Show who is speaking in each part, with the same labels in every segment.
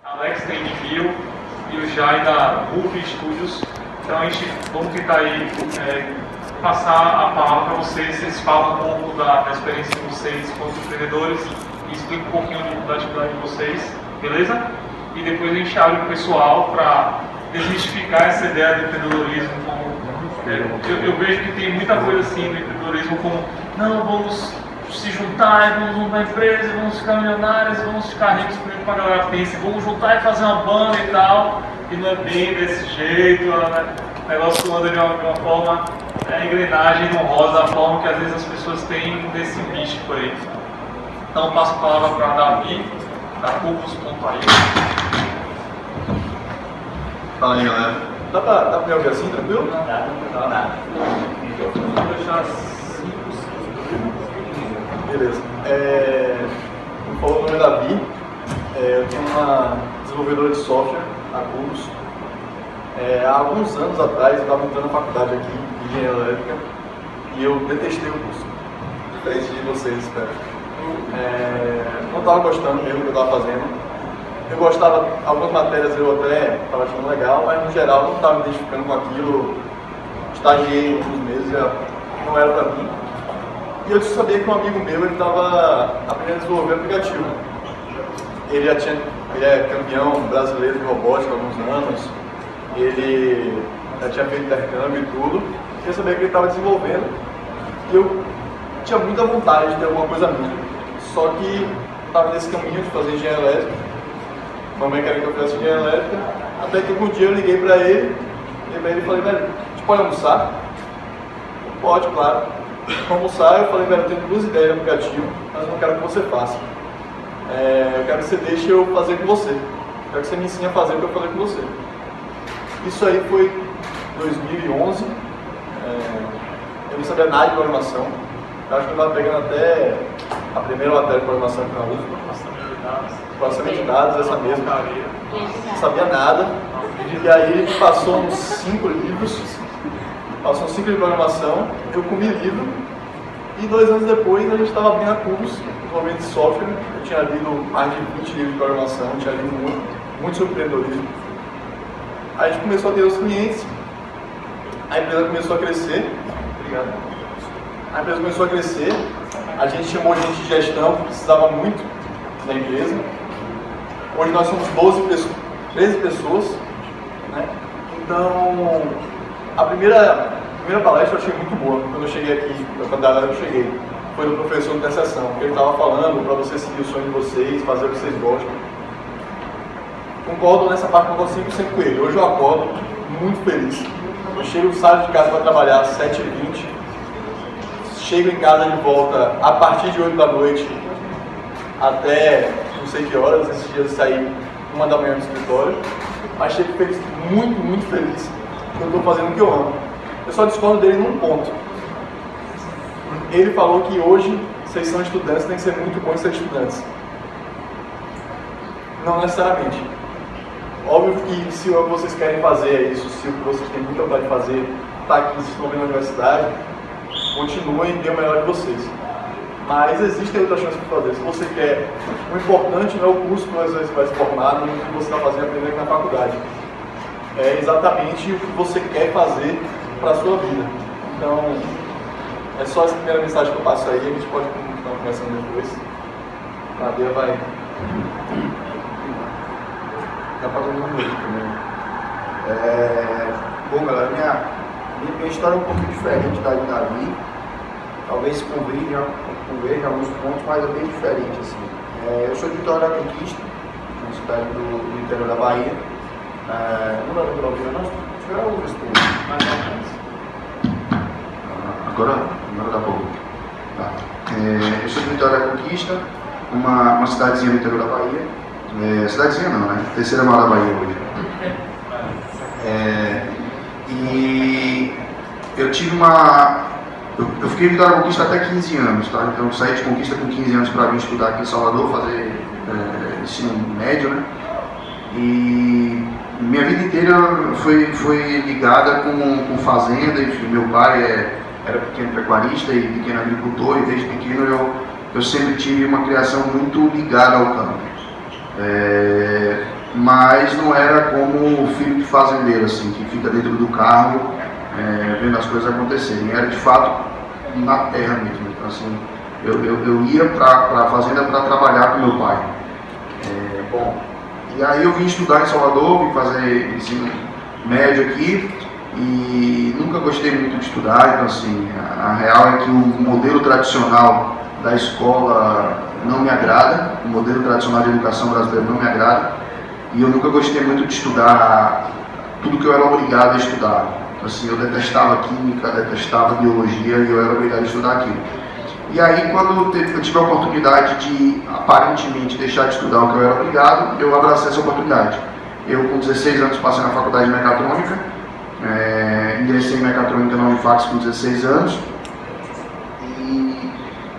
Speaker 1: Alex da NBio e o Jai da Buff Studios. Então a gente vamos tentar aí passar a palavra para vocês falam um pouco da experiência de vocês como empreendedores e explicam um pouquinho da atividade de vocês, beleza? E depois a gente abre o pessoal para desmistificar essa ideia do empreendedorismo. Eu vejo que tem muita coisa assim do empreendedorismo como, não, vamos se juntar, vamos montar uma empresa, vamos ficar milionários, vamos ficar ricos, como a galera pensa, vamos juntar e fazer uma banda e tal, e não é bem desse jeito, o negócio anda de uma forma, a engrenagem não roda da forma que às vezes as pessoas têm desse místico aí. Então eu passo a palavra para a Davi, da Cubos.ai.
Speaker 2: Fala aí, galera. Dá pra me ouvir assim, tranquilo?
Speaker 1: Não dá, não dá nada. Vou deixar 5
Speaker 2: Beleza. Como falou, meu nome é Davi. Eu tenho uma desenvolvedora de software, a Cubos. Há alguns anos atrás eu estava entrando na faculdade aqui de engenharia elétrica e eu detestei o curso. Diferente de vocês, espero. Não estava gostando mesmo do que eu estava fazendo. Eu gostava, algumas matérias eu até estava achando legal, mas no geral não estava me identificando com aquilo. Estagiei alguns meses, não era para mim. E eu sabia que um amigo meu estava aprendendo a desenvolver aplicativo. Ele é campeão brasileiro de robótica há alguns anos. Ele já tinha feito intercâmbio e tudo. Eu sabia que ele estava desenvolvendo. E eu tinha muita vontade de ter alguma coisa minha. Só que estava nesse caminho de fazer engenharia elétrica. Mamãe queria que eu fizesse engenharia elétrica. Até que um dia eu liguei para ele. E falei, velho, a gente pode almoçar? Pode, claro. Para almoçar, eu falei, velho, eu tenho 2 ideias de aplicativo, mas eu não quero que você faça. Eu quero que você deixe eu fazer com você. Eu quero que você me ensine a fazer o que eu falei com você. Isso aí foi em 2011. Eu não sabia nada de programação. Eu acho que eu estava pegando até a primeira matéria de programação que na UFBA. Processamento de dados, essa mesma. Não sabia nada. E aí passou uns 5 livros. Passou uns 5 livros de programação. Eu comi livro. E 2 anos depois a gente estava abrindo a Cubos, desenvolvimento de software. Eu tinha lido mais de 20 livros de programação. Tinha lido muito sobre empreendedorismo. Aí a gente começou a ter os clientes. A empresa começou a crescer. Obrigado. A empresa começou a crescer. A gente chamou gente de gestão que precisava muito da empresa. Hoje nós somos 13 pessoas, né? Então, a primeira palestra eu achei muito boa. Quando eu cheguei aqui, quando eu cheguei, foi do professor da sessão, que ele estava falando para vocês seguir o sonho de vocês, fazer o que vocês gostam. Concordo nessa parte, concordo 100% com ele. Hoje eu acordo muito feliz. Eu saio de casa para trabalhar às 7h20, chego em casa de volta a partir de 8 da noite até não sei que horas. Esses dias eu saí 1 da manhã do escritório, mas chego feliz, muito feliz, porque eu estou fazendo o que eu amo. Eu só discordo dele num ponto. Ele falou que hoje vocês são estudantes, tem que ser muito bom em ser estudantes. Não necessariamente. Óbvio que se o que vocês querem fazer é isso, se o que vocês têm muita vontade de fazer está aqui, se estão vendo na universidade, continuem e dêem o melhor de vocês. Mas existem outras chances para fazer. Se você quer, o importante não é o curso que você vai se formar, não é o que você está fazendo aprender aqui na faculdade. É exatamente o que você quer fazer para a sua vida. Então, é só essa primeira mensagem que eu passo aí, a gente pode continuar conversando depois. A Nadia vai...
Speaker 3: Dá para todo mundo também. Bom, galera, minha história é um pouquinho diferente da de Davi. Talvez converja alguns pontos, mas é bem diferente. Assim. Eu sou de Vitória da Conquista, uma cidade do interior da Bahia. Não dá para ouvir, não? Se tiver, eu respondo.
Speaker 1: mais ou menos.
Speaker 3: Agora dá pouco. Tá. Eu sou de Vitória da Conquista, uma cidadezinha do interior da Bahia. Cidadezinha não, né? Terceira maior da Bahia hoje. E eu tive eu fiquei em Vitória da Conquista até 15 anos, tá? Então eu saí de Conquista com 15 anos para vir estudar aqui em Salvador, fazer ensino médio, né? E minha vida inteira foi ligada com fazenda, enfim, meu pai era pequeno pecuarista e pequeno agricultor, e desde pequeno eu sempre tive uma criação muito ligada ao campo. mas não era como o filho de fazendeiro, assim, que fica dentro do carro vendo as coisas acontecerem. Era de fato na terra mesmo. Então, assim, eu ia para a fazenda para trabalhar com meu pai. Bom, e aí eu vim estudar em Salvador, vim fazer ensino médio aqui e nunca gostei muito de estudar. Então, assim, a real é que o modelo tradicional da escola não me agrada, o modelo tradicional de educação brasileiro não me agrada, e eu nunca gostei muito de estudar tudo que eu era obrigado a estudar. Assim, eu detestava química, detestava biologia e eu era obrigado a estudar aquilo. E aí, quando eu tive a oportunidade de, aparentemente, deixar de estudar o que eu era obrigado, eu abracei essa oportunidade. Eu, com 16 anos, passei na faculdade de mecatrônica, ingressei em mecatrônica na Unifax com 16 anos,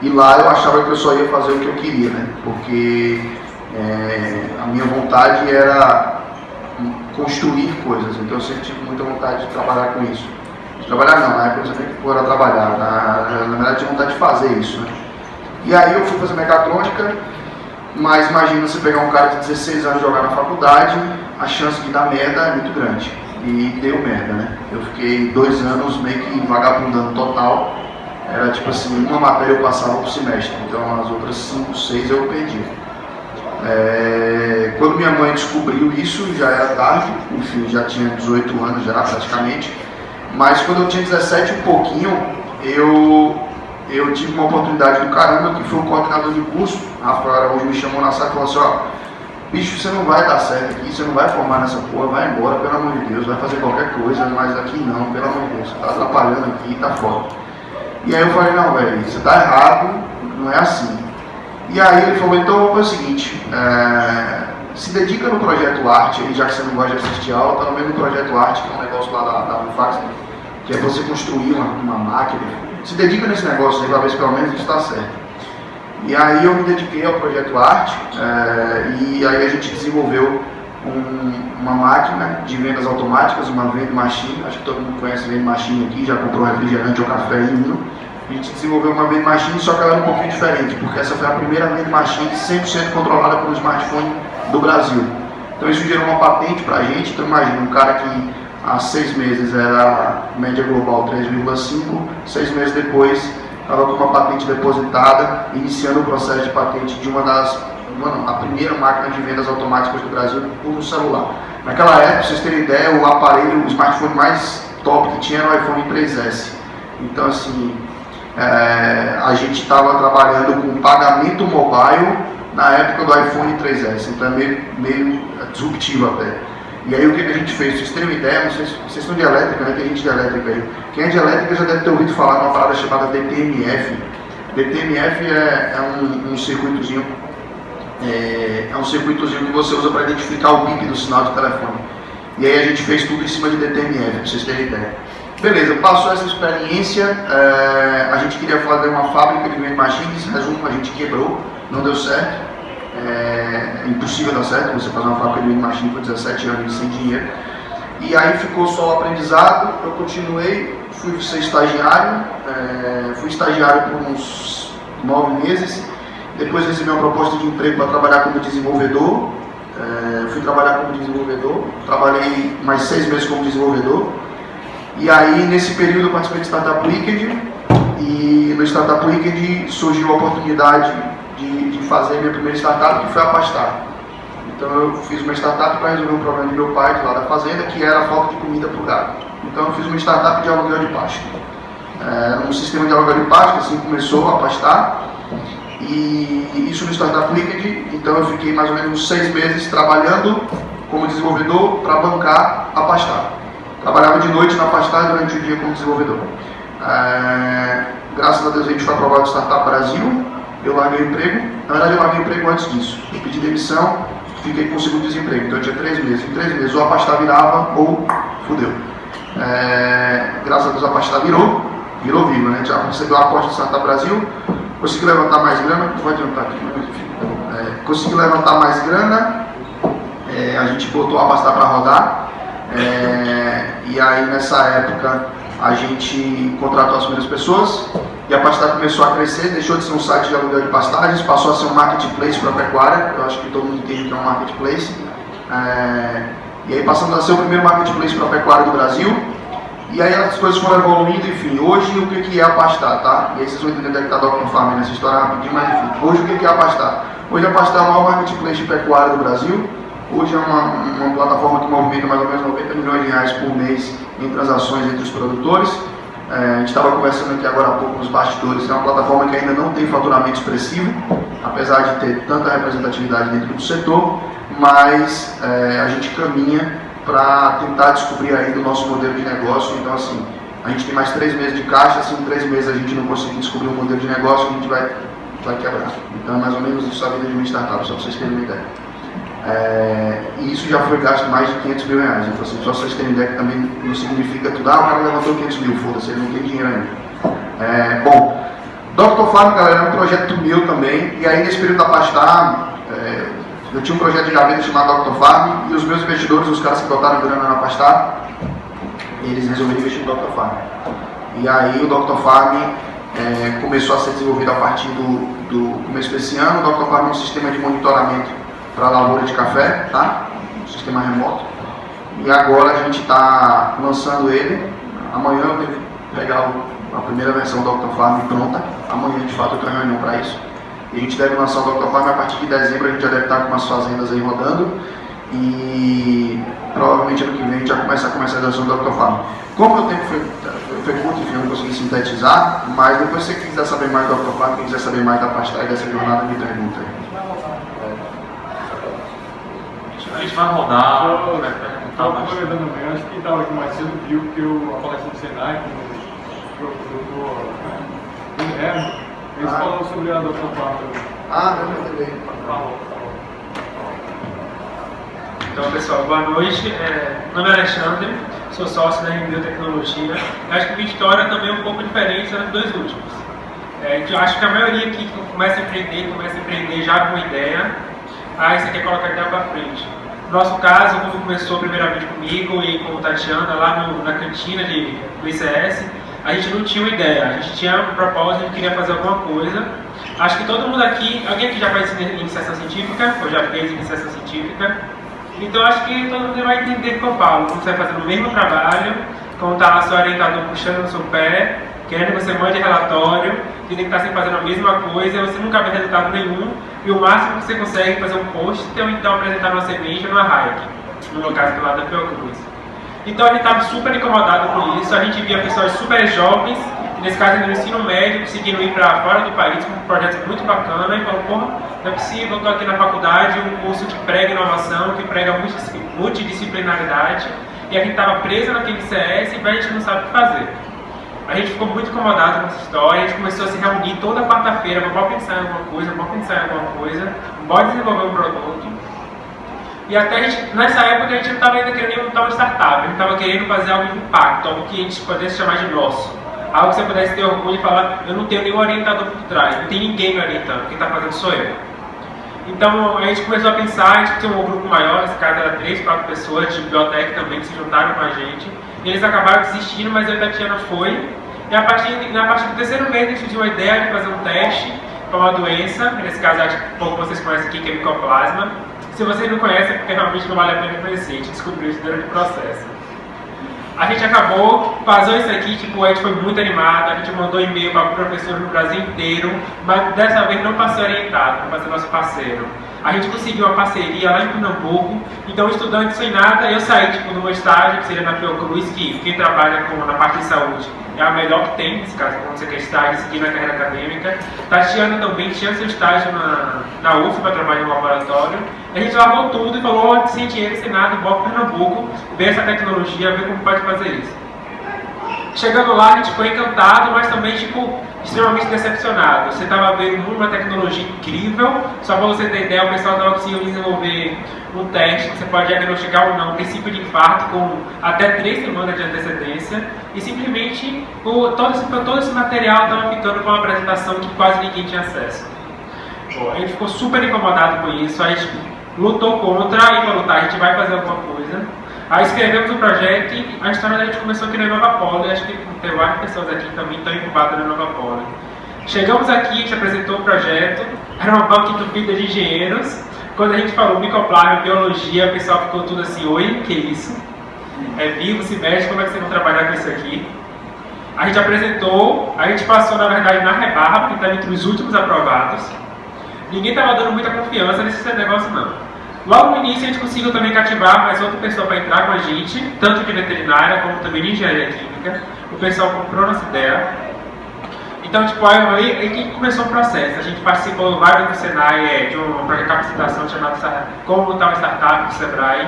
Speaker 3: e lá eu achava que eu só ia fazer o que eu queria, né? Porque a minha vontade era construir coisas, então eu sempre tive muita vontade de trabalhar com isso. De trabalhar não, na época eu sempre que era trabalhar, na verdade eu tinha vontade de fazer isso, né? E aí eu fui fazer mecatrônica, mas imagina você pegar um cara de 16 anos e jogar na faculdade, a chance de dar merda é muito grande. E deu merda, né? Eu fiquei 2 anos meio que vagabundando total. Era tipo assim, uma matéria eu passava por semestre, então as outras 5, 6 eu perdi. Quando minha mãe descobriu isso, já era tarde, enfim, já tinha 18 anos já praticamente, mas quando eu tinha 17 um pouquinho, eu tive uma oportunidade do caramba, que foi o coordenador de curso, Rafael Araújo, me chamou na sala e falou assim, ó, bicho, você não vai dar certo aqui, você não vai formar nessa porra, vai embora, pelo amor de Deus, vai fazer qualquer coisa, mas aqui não, pelo amor de Deus, você tá atrapalhando aqui, tá foda. E aí eu falei, não, velho, você tá errado, não é assim. E aí ele falou, então vamos fazer o seguinte, se dedica no projeto arte, já que você não gosta de assistir aula, tá no mesmo projeto arte, que é um negócio lá da Unifax, que é você construir uma máquina. Se dedica nesse negócio aí para ver se pelo menos isso está certo. E aí eu me dediquei ao projeto arte, e aí a gente desenvolveu uma máquina de vendas automáticas, uma vending machine, acho que todo mundo conhece vending machine aqui, já comprou refrigerante ou café em um. A gente desenvolveu uma vending machine, só que ela era um pouquinho diferente, porque essa foi a primeira vending machine 100% controlada pelo smartphone do Brasil. Então isso gerou uma patente para a gente. Então imagina, um cara que há 6 meses era média global 3,5, 6 meses depois estava com uma patente depositada, iniciando o processo de patente de a primeira máquina de vendas automáticas do Brasil por um celular. Naquela época, para vocês terem ideia, o aparelho, o smartphone mais top que tinha era o iPhone 3S. Então assim, a gente estava trabalhando com pagamento mobile na época do iPhone 3S, então é meio disruptivo até. E aí o que a gente fez? Vocês terem uma ideia, vocês estão de elétrica, né? Tem gente de elétrica aí. Quem é de elétrica já deve ter ouvido falar de uma parada chamada DTMF. DTMF é um circuitozinho, que você usa para identificar o bip do sinal de telefone. E aí a gente fez tudo em cima de DTMF, para vocês terem ideia. Beleza, passou essa experiência, a gente queria fazer uma fábrica de vending machines, resumo, a gente quebrou, não deu certo. É impossível dar certo você fazer uma fábrica de vending machine por 17 anos sem dinheiro. E aí ficou só o aprendizado, eu continuei, fui ser estagiário, fui estagiário por uns 9 meses, depois recebi uma proposta de emprego para trabalhar como desenvolvedor, fui trabalhar como desenvolvedor, trabalhei mais 6 meses como desenvolvedor, e aí nesse período eu participei do Startup Weekend, e no Startup Weekend surgiu a oportunidade de fazer minha primeira startup, que foi a Pastar. Então eu fiz uma startup para resolver um problema do meu pai, de lá da fazenda, que era a falta de comida para o gado. Então eu fiz uma startup de aluguel de pasto. Um sistema de aluguel de pasto, assim começou a Pastar. E isso no Startup Weekend, então eu fiquei mais ou menos uns 6 meses trabalhando como desenvolvedor para bancar a Pastar. Trabalhava de noite na Pastar e durante o dia como desenvolvedor. Graças a Deus a gente foi aprovado no Startup Brasil, eu larguei o emprego. Na verdade eu larguei o emprego antes disso. Eu pedi demissão, fiquei com o segundo desemprego, então eu tinha 3 meses. Em 3 meses ou a Pastar virava ou fudeu. Graças a Deus a Pastar virou viva, né? Já recebeu a aposta do Startup Brasil, consegui levantar mais grana, não vai adiantar aqui, mas enfim. Consegui levantar mais grana, a gente botou a Pastar para rodar, e aí nessa época a gente contratou as primeiras pessoas, e a Pastar começou a crescer, deixou de ser um site de aluguel de pastagens, passou a ser um marketplace para pecuária. Eu acho que todo mundo entende que é um marketplace. E aí passamos a ser o primeiro marketplace para pecuária do Brasil. E aí as coisas foram evoluindo, enfim. Hoje o que é a Pastar, tá? E aí vocês vão entender onde é que está a Dr. Farm nessa história rapidinho, mas enfim. Hoje o que é a Pastar? Hoje a Pastar é o maior marketplace de pecuária do Brasil. Hoje é uma plataforma que movimenta mais ou menos 90 milhões de reais por mês em transações entre os produtores. A gente estava conversando aqui agora há pouco nos bastidores, é uma plataforma que ainda não tem faturamento expressivo, apesar de ter tanta representatividade dentro do setor, mas a gente caminha para tentar descobrir aí do nosso modelo de negócio. Então assim, a gente tem mais 3 meses de caixa, se em 3 meses a gente não conseguir descobrir um modelo de negócio, a gente vai quebrar. Então é mais ou menos isso a vida de uma startup, só para vocês terem uma ideia. E isso já foi gasto mais de 500 mil reais. Então, assim, só para vocês terem ideia que também não significa tudo. O cara levantou 500 mil, foda-se, ele não tem dinheiro ainda. Bom, Dr. Farm, galera, é um projeto meu também. E aí, nesse período da Pastar, eu tinha um projeto de gaveta chamado Dr. Farm. E os meus investidores, os caras que botaram grana na Pastar, eles resolveram investir no Dr. Farm. E aí, o Dr. Farm começou a ser desenvolvido a partir do começo desse ano. O Dr. Farm é um sistema de monitoramento para a lavoura de café, tá? Um sistema remoto. E agora a gente está lançando ele. Amanhã eu devo pegar a primeira versão do Dr. Farm pronta. Amanhã, de fato, eu tenho reunião para isso. E a gente deve lançar o Dr. Farm a partir de dezembro. A gente já deve estar com umas fazendas aí rodando. E provavelmente ano que vem a gente já começa a comercialização do Dr. Farm. Como o tempo foi curto, enfim, eu não consegui sintetizar, mas depois se você quiser saber mais do Dr. Farm, quem quiser saber mais da Pastar e dessa jornada, me pergunta aí.
Speaker 1: A gente vai rodar.
Speaker 4: Estava aproveitando bem, acho que estava aqui mais cedo, viu que a palestra do Senai, com o doutor Guilherme, eles falaram sobre a Dr. Farm.
Speaker 3: Eu também.
Speaker 5: Então, pessoal, boa noite. Meu nome é Alexandre, sou sócio da Biotecnologia. Acho que minha história também é um pouco diferente dos dois últimos. Eu acho que a maioria aqui que começa a empreender já com uma ideia, você quer colocar a ideia para frente. No nosso caso, quando começou primeiramente comigo e com a Tatiana lá na cantina do ICS, a gente não tinha uma ideia, a gente tinha um propósito, a gente queria fazer alguma coisa. Acho que todo mundo aqui, alguém aqui já faz iniciação científica, ou já fez iniciação científica, então acho que todo mundo vai entender o que eu falo, como você vai fazendo o mesmo trabalho, como está lá seu orientador puxando no seu pé, querendo que você mande relatório, que tem que estar sempre fazendo a mesma coisa, você nunca vê resultado nenhum, e o máximo que você consegue fazer um post ou então apresentar uma semente numa Hayek, no caso do lado da Fiocruz. Então a gente estava super incomodado com isso, a gente via pessoas super jovens, nesse caso no ensino médio, conseguindo ir para fora do país com um projeto muito bacana, e falou, porra, não é possível, eu estou aqui na faculdade, um curso que prega inovação, que prega multidisciplinaridade, e a gente estava preso naquele CS e a gente não sabe o que fazer. A gente ficou muito incomodado com essa história, a gente começou a se reunir toda quarta-feira, vamos pensar em alguma coisa, bora desenvolver um produto. E até a gente, nessa época a gente não estava ainda querendo montar uma startup, a gente estava querendo fazer algo de impacto, algo que a gente pudesse chamar de nosso. Algo que você pudesse ter orgulho e falar, eu não tenho nenhum orientador por trás, não tem ninguém me orientando, quem está fazendo sou eu. Então a gente começou a pensar, a gente tinha um grupo maior, nesse caso era 3, 4 pessoas de biblioteca também que se juntaram com a gente. E eles acabaram desistindo, mas eu e a Tatiana foi. E a partir do terceiro mês a gente tinha uma ideia de fazer um teste para uma doença, nesse caso acho que pouco vocês conhecem aqui, que é micoplasma. Se vocês não conhecem, é porque realmente não vale a pena conhecer, a gente descobriu isso durante o processo. A gente acabou, vazou isso aqui, tipo, a gente foi muito animado, a gente mandou e-mail para professores no Brasil inteiro, mas dessa vez não para ser orientado, para ser nosso parceiro. A gente conseguiu uma parceria lá em Pernambuco, então estudante sem nada, eu saí tipo, do meu estágio, que seria na Fiocruz, que quem trabalha na parte de saúde é a melhor que tem, nesse caso, quando você quer estágio e seguir na carreira acadêmica. Tatiana também tinha seu estágio na UF para trabalhar no laboratório. A gente largou tudo e falou, sem dinheiro, sem nada, bora para Pernambuco, ver essa tecnologia, ver como pode fazer isso. Chegando lá, a gente ficou encantado, mas também, tipo, extremamente decepcionado. Você estava vendo uma tecnologia incrível, só para você ter ideia, o pessoal estava conseguindo desenvolver um teste que você pode diagnosticar ou não, princípio de infarto com até 3 semanas de antecedência, e simplesmente todo esse material estava ficando com uma apresentação que quase ninguém tinha acesso. A gente ficou super incomodado com isso, a gente lutou contra e falou, tá, a gente vai fazer alguma coisa. Aí escrevemos o projeto e a história da gente começou aqui na Nova Polo, e acho que tem várias pessoas aqui que também estão incubadas na Nova Polo. Chegamos aqui, a gente apresentou o projeto, era uma banca entupida de engenheiros, quando a gente falou micoplasma, biologia, o pessoal ficou tudo assim, oi, que isso? É vivo, se mexe, como é que vocês vão trabalhar com isso aqui? A gente apresentou, a gente passou na verdade na rebarra, porque estava entre os últimos aprovados. Ninguém estava dando muita confiança nesse negócio não. Logo no início a gente conseguiu também cativar mais outra pessoa para entrar com a gente, tanto de veterinária como também de engenharia química. O pessoal comprou nossa ideia. Então, tipo, aí que começou o processo. A gente participou vários do Senai, de uma capacitação chamada Como Montar uma Startup do Sebrae.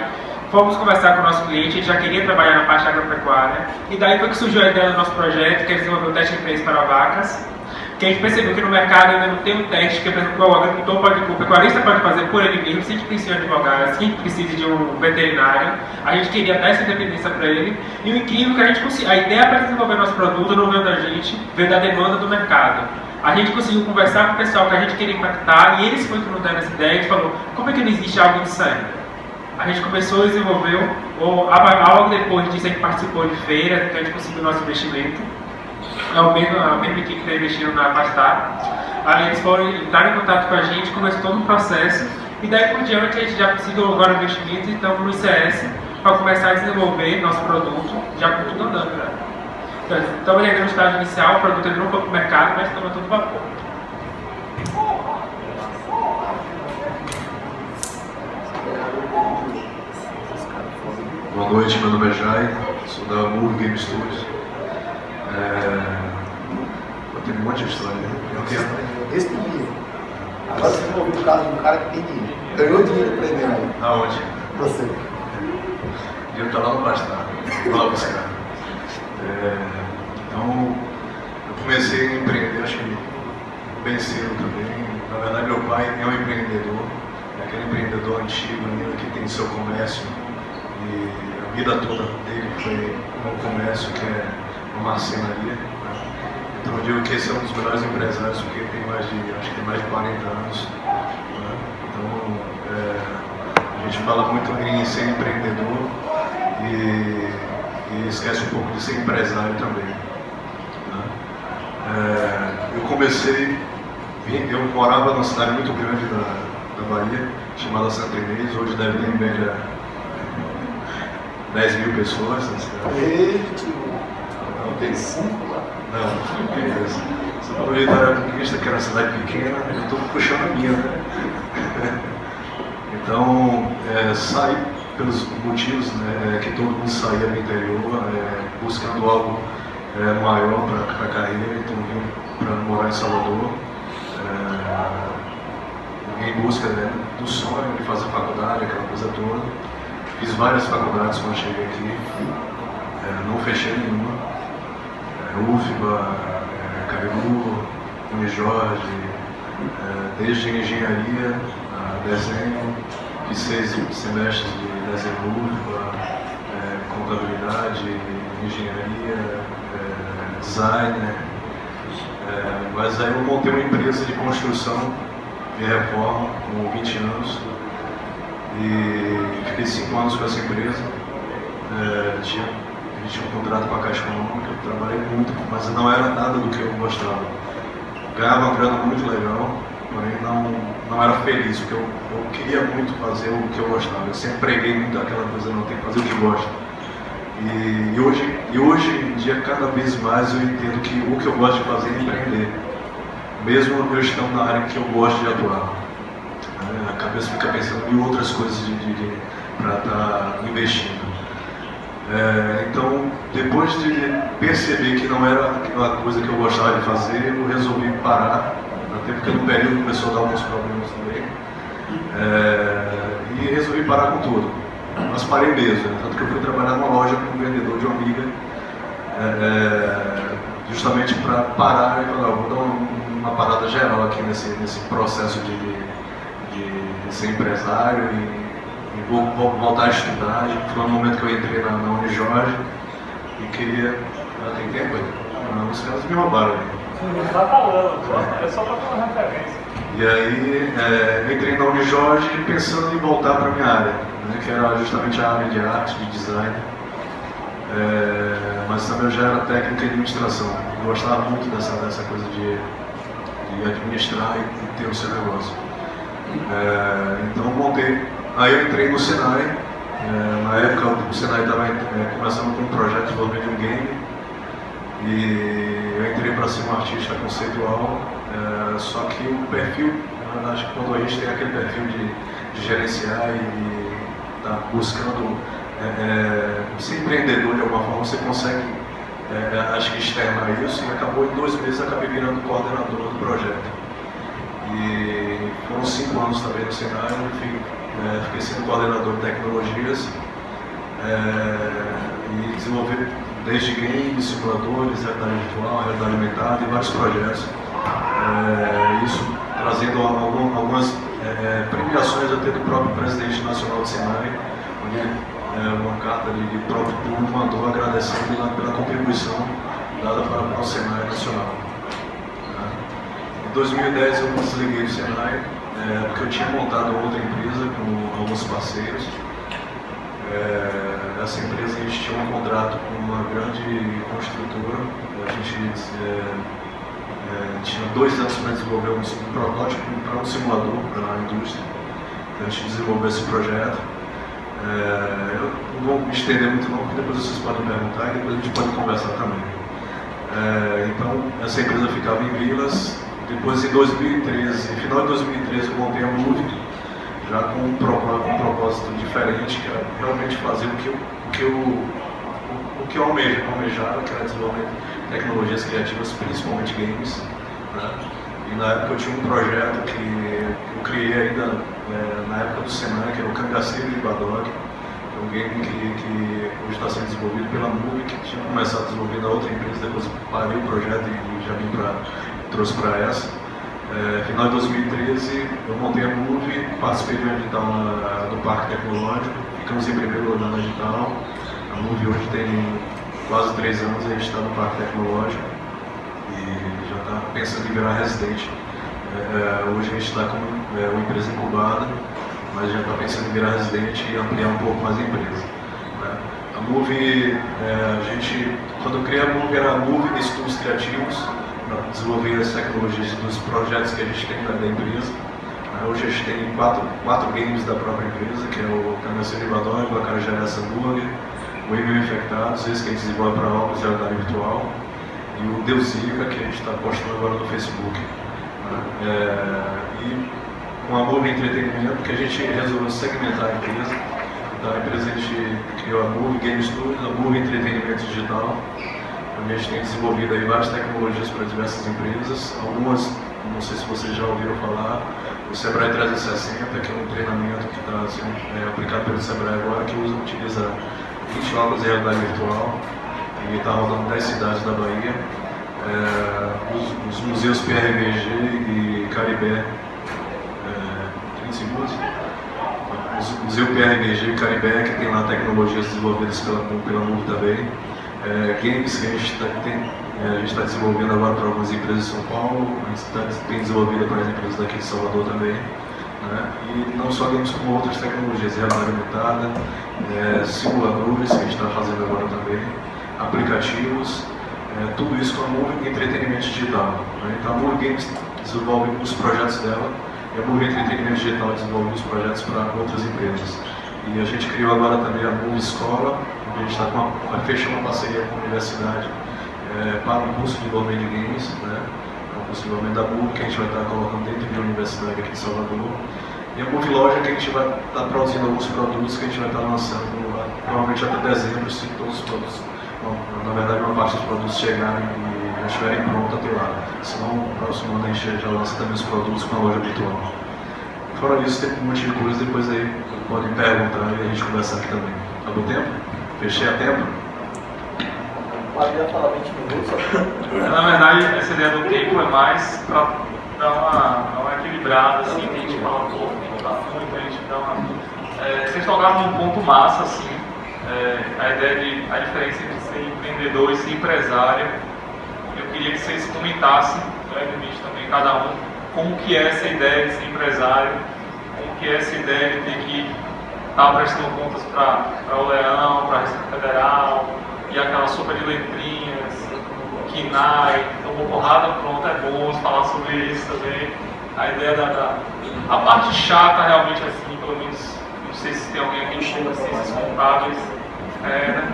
Speaker 5: Fomos conversar com o nosso cliente, ele já queria trabalhar na parte agropecuária. E daí foi que surgiu a ideia do nosso projeto, que é desenvolver o teste de preço para vacas. Que a gente percebeu que no mercado ainda não tem um teste que, por exemplo, o agricultor pode, o pecuarista pode fazer por ele mesmo, sem que precise de um advogado, sem que precise de um veterinário. A gente queria dar essa independência para ele. E o incrível é que a gente conseguiu, a ideia para desenvolver nosso produto não veio da gente, veio da demanda do mercado. A gente conseguiu conversar com o pessoal que a gente queria impactar e eles foram que nos deram essa ideia e falou, como é que não existe algo disso ainda? A gente começou, desenvolveu, logo depois disso a gente participou de feira, então a gente conseguiu o nosso investimento. É a mesma equipe que está investindo na Pastar. Aí eles foram entrar em contato com a gente, começou todo o processo. E daí por diante a gente já conseguiu agora o investimento e estamos no ICS para começar a desenvolver nosso produto, já com tudo andando. Né? Então, estamos ainda no estágio inicial, o produto ainda não foi para o mercado, mas estamos a todo vapor.
Speaker 6: Boa noite, meu nome é Jai, sou da Muro Game Studios. Tem um monte de história, né?
Speaker 2: Esse tem dinheiro. Agora você vai ouvir o caso de um cara que tem dinheiro. Ganhou dinheiro aprendendo aí.
Speaker 6: Aonde?
Speaker 2: Você.
Speaker 6: Eu estou lá no Bastar, vou lá buscar. Então, eu comecei a empreender, acho que bem cedo também. Na verdade, meu pai é um empreendedor, é aquele empreendedor antigo ainda que tem seu comércio. E a vida toda dele foi no comércio, que é uma marcenaria. Então eu digo que esse é um dos melhores empresários, porque tem mais de, acho que tem mais de 40 anos. Né? Então a gente fala muito em ser empreendedor e esquece um pouco de ser empresário também. Né? Eu comecei, eu morava numa cidade muito grande da Bahia, chamada Santa Inês, hoje deve ter em média 10 mil pessoas na cidade.
Speaker 2: Não tem 5 lá?
Speaker 6: Não, beleza. Só para aproveitar a conquista, que era uma cidade pequena, eu estou puxando a minha, né? Então, saí pelos motivos, né, que todo mundo saía do interior, buscando algo maior para a carreira, então vim para morar em Salvador. Em busca, né, do sonho de fazer faculdade, aquela coisa toda. Fiz várias faculdades quando cheguei aqui, não fechei nenhuma. UFBA, Cairu, Unijorge, desde engenharia, desenho, fiz 6 semestres de desenho UFBA, contabilidade, engenharia, design, mas aí eu montei uma empresa de construção e reforma com 20 anos e fiquei 5 anos com essa empresa. A gente tinha um contrato com a Caixa Econômica, eu trabalhei muito, mas não era nada do que eu gostava. Ganhava uma grana muito legal, porém não era feliz, porque eu queria muito fazer o que eu gostava. Eu sempre preguei muito aquela coisa, não tem que fazer o que gosta. E hoje em dia, cada vez mais eu entendo que o que eu gosto de fazer é empreender, mesmo eu estando na área que eu gosto de atuar. A cabeça fica pensando em outras coisas para estar investindo. Então, depois de perceber que não era uma coisa que eu gostava de fazer, eu resolvi parar, até porque no período começou a dar alguns problemas também, e resolvi parar com tudo. Mas parei mesmo, né? Tanto que eu fui trabalhar numa loja com um vendedor de uma amiga, justamente para parar e falar, vou dar uma parada geral aqui nesse processo de ser empresário e vou voltar a estudar. Foi no momento que eu entrei na Unijorge e queria... tem tempo aí? Não, os caras me roubaram aí.
Speaker 1: Não está falando, é só para ter uma referência.
Speaker 6: E aí entrei na Unijorge pensando em voltar para a minha área, né, que era justamente a área de arte, de design. Mas também eu já era técnica de administração. Eu gostava muito dessa coisa de administrar e ter o seu negócio. Então Aí eu entrei no Senai. Na época o Senai estava começando com um projeto de desenvolvimento de um game. E eu entrei para ser um artista conceitual. Só que o perfil, acho que quando a gente tem aquele perfil de gerenciar e estar buscando ser empreendedor de alguma forma, você consegue, acho que externar isso, e acabou em 2 meses, acabei virando coordenador do projeto. E foram 5 anos também no Senai, fiquei sendo coordenador de tecnologias e desenvolvi desde games, simuladores, realidade virtual, realidade aumentada e vários projetos. Isso trazendo algumas premiações até do próprio presidente nacional do Senai, onde uma carta de próprio público mandou agradecendo pela contribuição dada para o Senai Nacional. Em 2010 eu desliguei do Senai, porque eu tinha montado outra empresa com alguns parceiros. Essa empresa, a gente tinha um contrato com uma grande construtora. A gente tinha 2 anos para desenvolver um protótipo para um simulador para a indústria. Então a gente desenvolveu esse projeto. Eu não vou me estender muito não, porque depois vocês podem perguntar e depois a gente pode conversar também. Então essa empresa ficava em Vilas. Depois, em 2013, final de 2013, eu montei a Move, já com um propósito diferente, que era realmente fazer o que eu almejava, que era desenvolver tecnologias criativas, principalmente games. Né? E na época eu tinha um projeto que eu criei ainda na época do Senai, que era o Cangaceiro de Badog, que é um game que hoje está sendo desenvolvido pela Move, que tinha começado a desenvolver na outra empresa, depois parei o projeto e já trouxe para essa. Final de 2013, eu montei a Move, participei de um edital do Parque Tecnológico, ficamos em primeiro lugar no edital. A Move hoje tem quase 3 anos, a gente está no Parque Tecnológico e já está pensando em virar residente. Hoje a gente está com uma empresa incubada, mas já está pensando em virar residente e ampliar um pouco mais a empresa. A Move, quando eu criei a Move, era a Move de Estudos Criativos, para desenvolver as tecnologias dos projetos que a gente tem da empresa. Hoje a gente tem 4 games da própria empresa, que é o Cangaceiro de Badog, o Acarajé Hambúrguer, o E-mail Infectados, esse que a gente desenvolve para óculos de realidade virtual, e o Deusica, que a gente está postando agora no Facebook. E com a Move Entretenimento, que a gente resolveu segmentar a empresa. Então a empresa, a gente criou a Move Game Studios, a Move Entretenimento Digital, onde a gente tem desenvolvido aí várias tecnologias para diversas empresas. Algumas, não sei se vocês já ouviram falar, o Sebrae 360, que é um treinamento que está sendo aplicado pelo Sebrae agora, que utiliza 20 óculos de realidade virtual e está rodando 10 cidades da Bahia. Os museus PRVG e Caribé, 30 segundos. O Museu PRVG e Caribé, que tem lá tecnologias desenvolvidas pela Move também. Games que a gente está desenvolvendo agora para algumas empresas de São Paulo, a gente tem desenvolvido para as empresas daqui de Salvador também. Né? E não só games, como outras tecnologias, realidade aumentada, simuladores que a gente está fazendo agora também, aplicativos, tudo isso com a Move Entretenimento Digital. Né? Então a Move Games desenvolve os projetos dela e a Move Entretenimento Digital desenvolve os projetos para outras empresas. E a gente criou agora também a Move Escola, onde a gente vai fechar uma parceria com a universidade para um curso de desenvolvimento de games, né? Um curso de desenvolvimento da Move que a gente vai estar colocando dentro de uma universidade aqui de Salvador. E a Move Loja, que a gente vai estar produzindo alguns produtos que a gente vai estar lançando provavelmente até dezembro, se todos os produtos, na verdade uma parte dos produtos chegarem e já estiverem prontos até lá. Senão, no próximo ano a gente já lança também os produtos com a loja virtual. Fora isso, tem um monte de coisa, depois aí podem perguntar e a gente conversar aqui também. Acabou o tempo? Fechei a tempo?
Speaker 2: Poderia falar 20 minutos.
Speaker 1: Na verdade, essa ideia do tempo é mais para dar uma equilibrada, assim, que a gente fala um pouco, não dá muito, a gente dá uma... vocês tocaram num ponto massa, assim, a diferença entre ser empreendedor e ser empresário. Eu queria que vocês comentassem, brevemente também, cada um, como que é essa ideia de ser empresário, como que é essa ideia de ter que estar prestando contas para o Leão, para a Receita Federal, e aquela sopa de letrinhas, KINAI, então uma porrada, pronto, é bom falar sobre isso também. A ideia a parte chata realmente assim, pelo menos, não sei se tem alguém aqui que estuda ciências contábeis, né?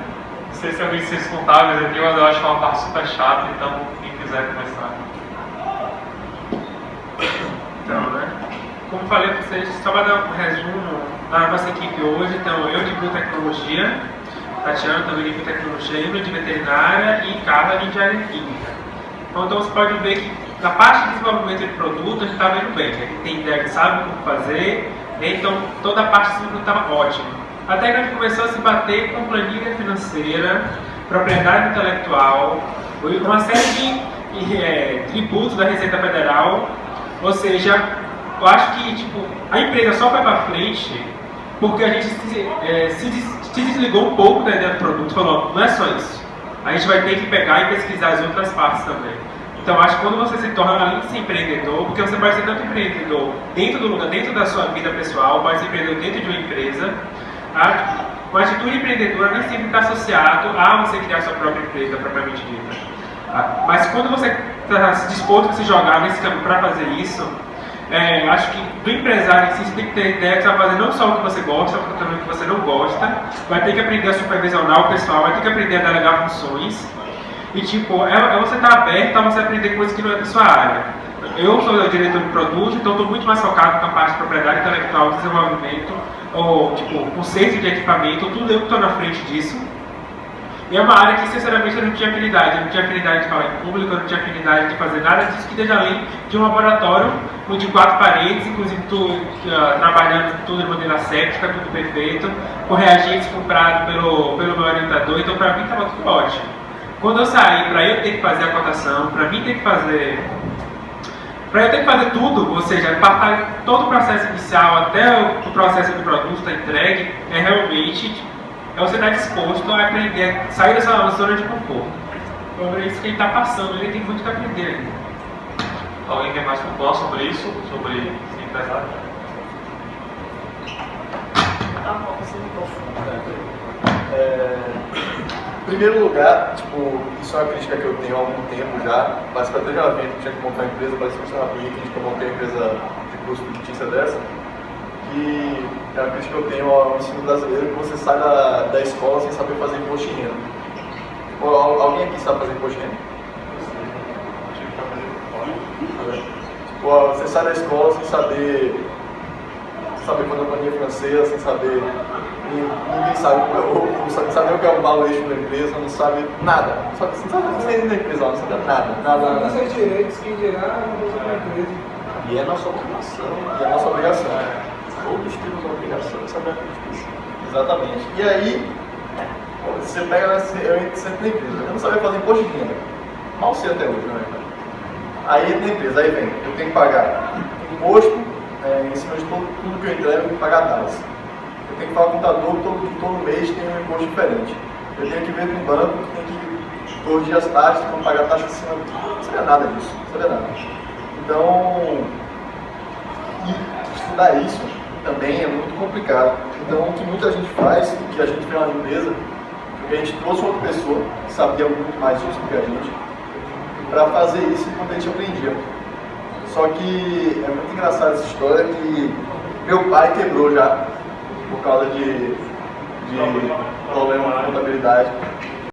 Speaker 1: Não sei se alguém de ciências contábeis aqui, mas eu acho que é uma parte super chata, então quem quiser começar.
Speaker 5: Então, né? Como falei para vocês, só para dar um resumo da nossa equipe hoje, então eu de biotecnologia, Tatiana também de biotecnologia, eu de veterinária e Carla de engenharia química. Então você pode ver que na parte de desenvolvimento de produto a gente está vendo bem, a gente tem ideia, sabe como fazer, então toda a parte de desenvolvimento estava ótima. Até que a gente começou a se bater com planilha financeira, propriedade intelectual, uma série de tributos da Receita Federal, ou seja, eu acho que tipo, a empresa só foi para frente porque a gente se desligou um pouco da ideia do produto e falou, não é só isso, a gente vai ter que pegar e pesquisar as outras partes também. Então acho que quando você se torna, além de ser empreendedor, porque você pode ser tanto empreendedor dentro do lugar, dentro da sua vida pessoal, pode ser empreendedor dentro de uma empresa, uma atitude empreendedora nem sempre está associado a você criar sua própria empresa, propriamente dita. Mas quando você está disposto a se jogar nesse caminho para fazer isso, acho que do empresário em si você tem que ter ideia que você vai fazer não só o que você gosta, mas também o que você não gosta, vai ter que aprender a supervisionar o pessoal, vai ter que aprender a delegar funções, e tipo, você estar aberto a você aprender coisas que não é da sua área. Eu sou diretor de produto, então estou muito mais focado na parte de propriedade intelectual, desenvolvimento, ou tipo, conceito de equipamento, tudo eu que estou na frente disso. E é uma área que, sinceramente, eu não tinha afinidade. Eu não tinha afinidade de falar em público, eu não tinha afinidade de fazer nada disso que esteja além de um laboratório de 4 paredes, inclusive trabalhando tudo de maneira aséptica, tudo perfeito, com reagentes comprados pelo meu orientador, então para mim estava tudo ótimo. Quando eu saí, para eu ter que fazer a cotação, para mim ter que fazer... Para eu ter que fazer tudo, ou seja, todo o processo inicial até o processo do produto estar entregue, realmente... você está disposto a aprender, a sair dessa zona de conforto. Então é isso que ele está passando, ele tem muito que aprender ainda.
Speaker 1: Alguém quer mais falar sobre isso? Sobre ser empresário?
Speaker 2: Em primeiro lugar, tipo, isso é uma crítica que eu tenho há algum tempo já, mas para ter um evento que tinha que montar uma empresa, parece que eu crítica, eu montei uma empresa de curso fictícia dessa, que é uma crítica que eu tenho ao ensino brasileiro, que você sai da escola sem saber fazer imposto de renda. Alguém aqui sabe fazer imposto de renda? Tipo, você sai da escola sem saber fazer planilha financeira, sem saber... Ninguém sabe não sabe o que é um valuation da empresa, não sabe nada. Não sabe da empresa, não sabe nada.
Speaker 7: Não sei direitos, quem dirá, não usa da empresa.
Speaker 2: E é nossa obrigação. Todos temos a obrigação de saber disso. Exatamente. E aí, você pega, eu sempre na empresa, eu não sabia fazer imposto de renda. Mal sei até hoje, né? Aí entra na empresa, aí vem, eu tenho que pagar imposto, em cima de tudo que eu entrego, eu tenho que pagar taxas. Eu tenho que falar com o contador, todo mês tem um imposto diferente. Eu tenho que ver com o banco, tem que corrigir as taxas, não pagar taxa em cima. Não sabia nada disso, não sabia nada. Então, estudar isso também é muito complicado. Então, o que muita gente faz, o que a gente vê na empresa, é que a gente trouxe outra pessoa que sabia muito mais disso do que a gente, para fazer isso enquanto a gente aprendia. Só que é muito engraçada essa história que meu pai quebrou já por causa de problema de contabilidade.